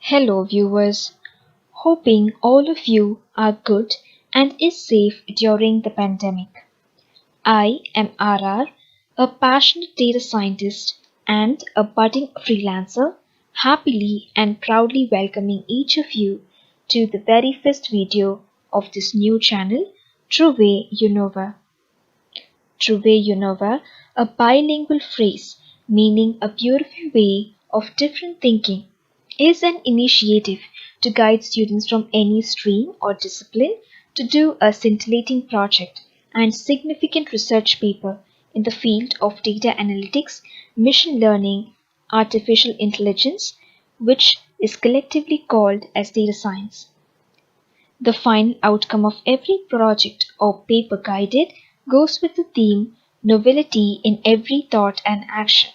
Hello viewers, hoping all of you are good and is safe during the pandemic. I am RR, a passionate data scientist and a budding freelancer, happily and proudly welcoming each of you to the very first video of this new channel, Trouvaille Eunoia. Trouvaille Eunoia, a bilingual phrase meaning a beautiful way of different thinking, is an initiative to guide students from any stream or discipline to do a scintillating project and significant research paper in the field of data analytics, machine learning, artificial intelligence, which is collectively called as data science. The final outcome of every project or paper guided goes with the theme novelty in every thought and action.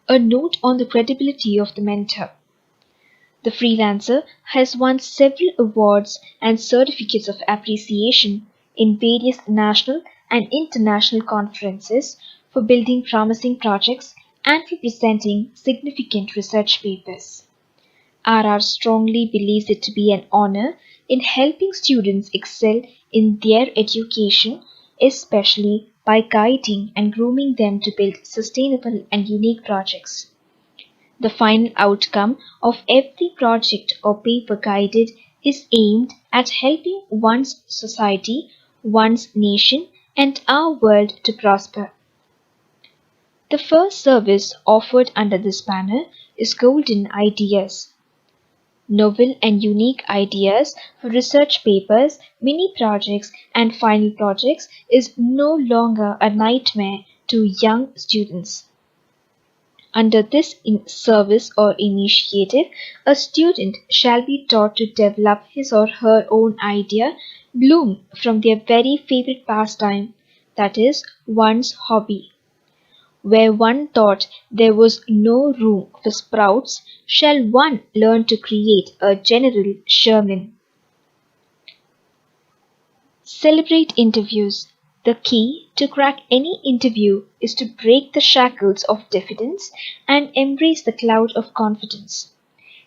A note on the credibility of the mentor. The freelancer has won several awards and certificates of appreciation in various national and international conferences for building promising projects and for presenting significant research papers. RR strongly believes it to be an honor in helping students excel in their education, especially by guiding and grooming them to build sustainable and unique projects. The final outcome of every project or paper guided is aimed at helping one's society, one's nation, and our world to prosper. The first service offered under this banner is Golden Ideas. Novel and unique ideas for research papers, mini projects, and final projects is no longer a nightmare to young students. Under this service or initiative, a student shall be taught to develop his or her own idea, bloom from their very favorite pastime, that is, one's hobby. Where one thought there was no room for sprouts, shall one learn to create a general Sherman. Celebrate interviews. The key to crack any interview is to break the shackles of diffidence and embrace the cloud of confidence.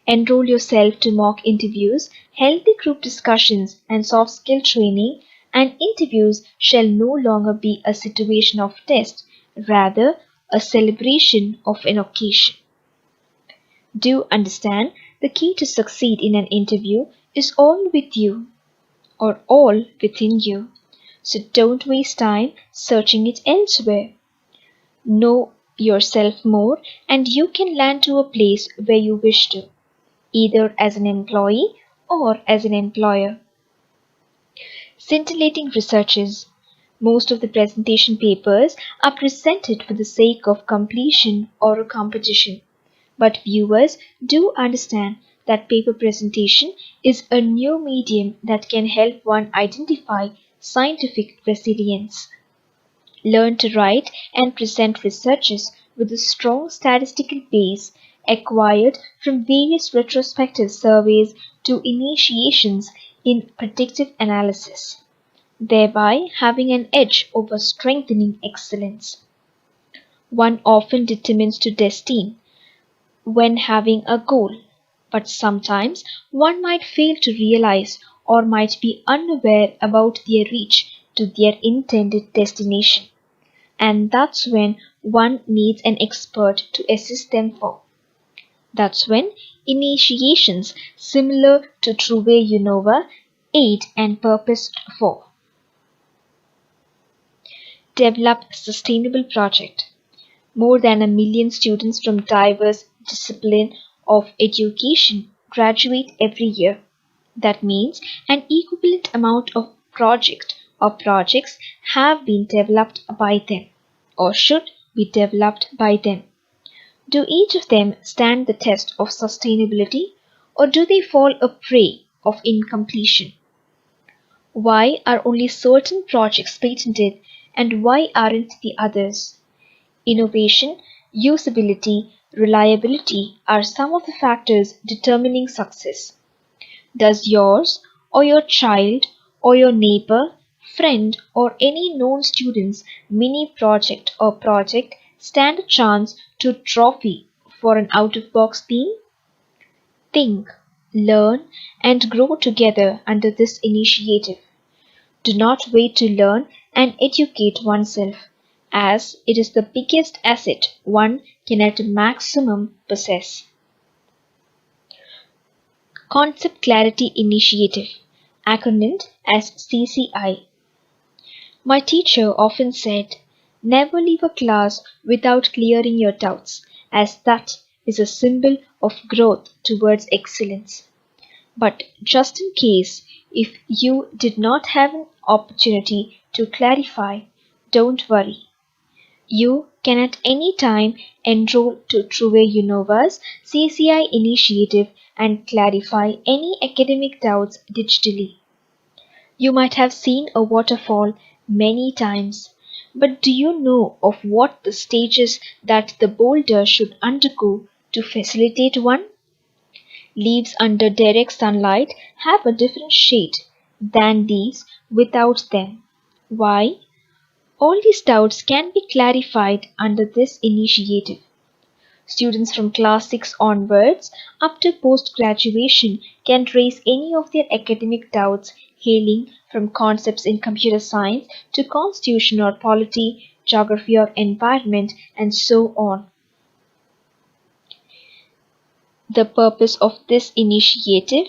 Enroll yourself to mock interviews, healthy group discussions, and soft skill training, and interviews shall no longer be a situation of test, rather a celebration of an occasion. Do understand, the key to succeed in an interview is all with you, or all within you. So don't waste time searching it elsewhere. Know yourself more and you can land to a place where you wish to, either as an employee or as an employer. Scintillating researches. Most of the presentation papers are presented for the sake of completion or a competition. But viewers do understand that paper presentation is a new medium that can help one identify scientific resilience. Learn to write and present researches with a strong statistical base acquired from various retrospective surveys to initiations in predictive analysis, thereby having an edge over strengthening excellence. One often determines to destine when having a goal, but sometimes one might fail to realize or might be unaware about their reach to their intended destination, and that's when one needs an expert to assist them for. That's when initiations similar to Trouvaille Eunoia aid and purposed for. Develop sustainable project. More than 1 million students from diverse disciplines of education graduate every year. That means an equivalent amount of project or projects have been developed by them or should be developed by them. Do each of them stand the test of sustainability or do they fall a prey of incompletion? Why are only certain projects patented and why aren't the others? Innovation, usability, reliability are some of the factors determining success. Does yours or your child or your neighbor, friend or any known student's mini project or project stand a chance to trophy for an out-of-box theme? think, learn, and grow together under this initiative. Do not wait to learn and educate oneself, as it is the biggest asset one can at a maximum possess. Concept Clarity Initiative, acronymed as CCI. My teacher often said, never leave a class without clearing your doubts, as that is a symbol of growth towards excellence. But just in case, if you did not have an opportunity to clarify, don't worry. You can at any time enroll to Trouvaille Eunoia's CCI initiative and clarify any academic doubts digitally. You might have seen a waterfall many times, but do you know of what the stages that the boulder should undergo to facilitate one? Leaves under direct sunlight have a different shade than these without them. Why? All these doubts can be clarified under this initiative. Students from class 6 onwards up to post-graduation can raise any of their academic doubts hailing from concepts in computer science to constitution or polity, geography or environment, and so on. The purpose of this initiative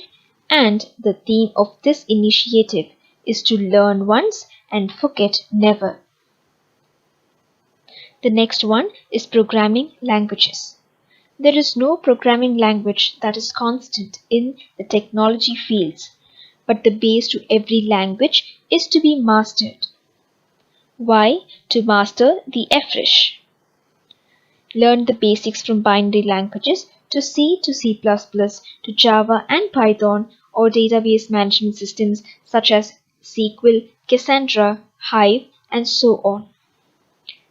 and the theme of this initiative is to learn once and forget never. The next one is programming languages. There is no programming language that is constant in the technology fields, but the base to every language is to be mastered. Why? To master the afresh. Learn the basics from binary languages to C to C++ to Java and Python or database management systems such as SQL, Cassandra, Hive, and so on.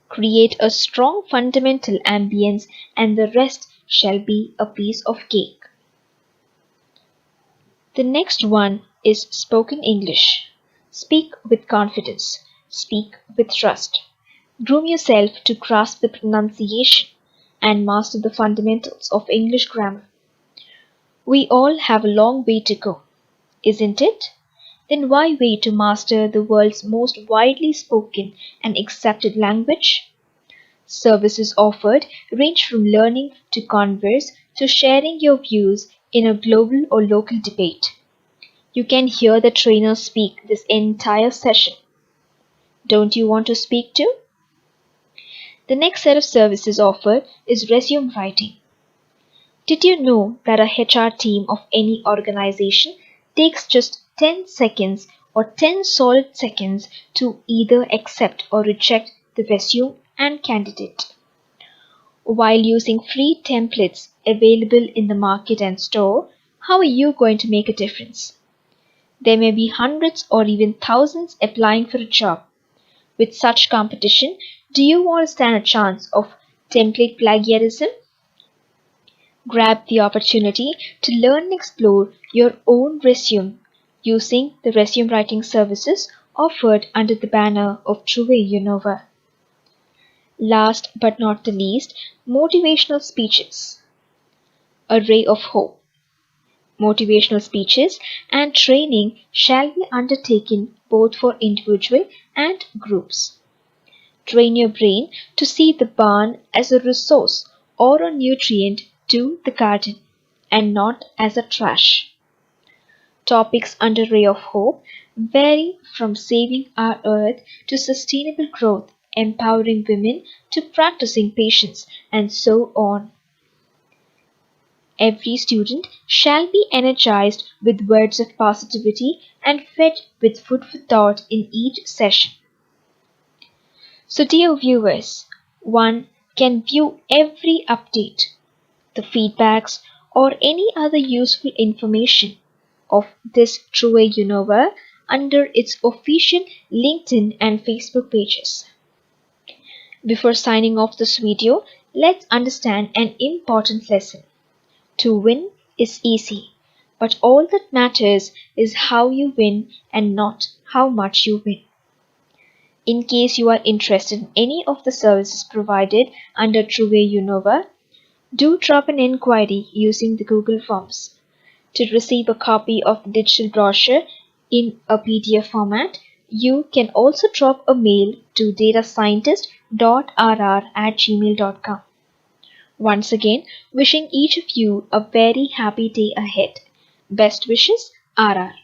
Create a strong fundamental ambience and the rest shall be a piece of cake. The next one is spoken English. Speak with confidence. Speak with trust. Groom yourself to grasp the pronunciation and master the fundamentals of English grammar. We all have a long way to go, isn't it? Then why wait to master the world's most widely spoken and accepted language? Services offered range from learning to converse to sharing your views in a global or local debate. You can hear the trainer speak this entire session. Don't you want to speak too? The next set of services offered is resume writing. Did you know that a HR team of any organization takes just 10 seconds or 10 solid seconds to either accept or reject the resume and candidate? While using free templates available in the market and store, how are you going to make a difference? There may be hundreds or even thousands applying for a job. With such competition, do you want to stand a chance of template plagiarism? Grab the opportunity to learn and explore your own resume using the resume writing services offered under the banner of Trouvaille Eunoia. Last but not the least, motivational speeches. A ray of hope. Motivational speeches and training shall be undertaken both for individual and groups. Train your brain to see the barn as a resource or a nutrient to the garden and not as a trash. Topics under Ray of Hope vary from saving our earth to sustainable growth, empowering women to practicing patience, and so on. Every student shall be energized with words of positivity and fed with food for thought in each session. So dear viewers, one can view every update, the feedbacks or any other useful information of this Trouvaille Eunoia under its official LinkedIn and Facebook pages. Before signing off this video, let's understand an important lesson. To win is easy, but all that matters is how you win and not how much you win. In case you are interested in any of the services provided under Trouvaille Eunoia, do drop an inquiry using the Google Forms. To receive a copy of the digital brochure in a PDF format, you can also drop a mail to datascientist.rr@gmail.com. Once again, wishing each of you a very happy day ahead. Best wishes, RR.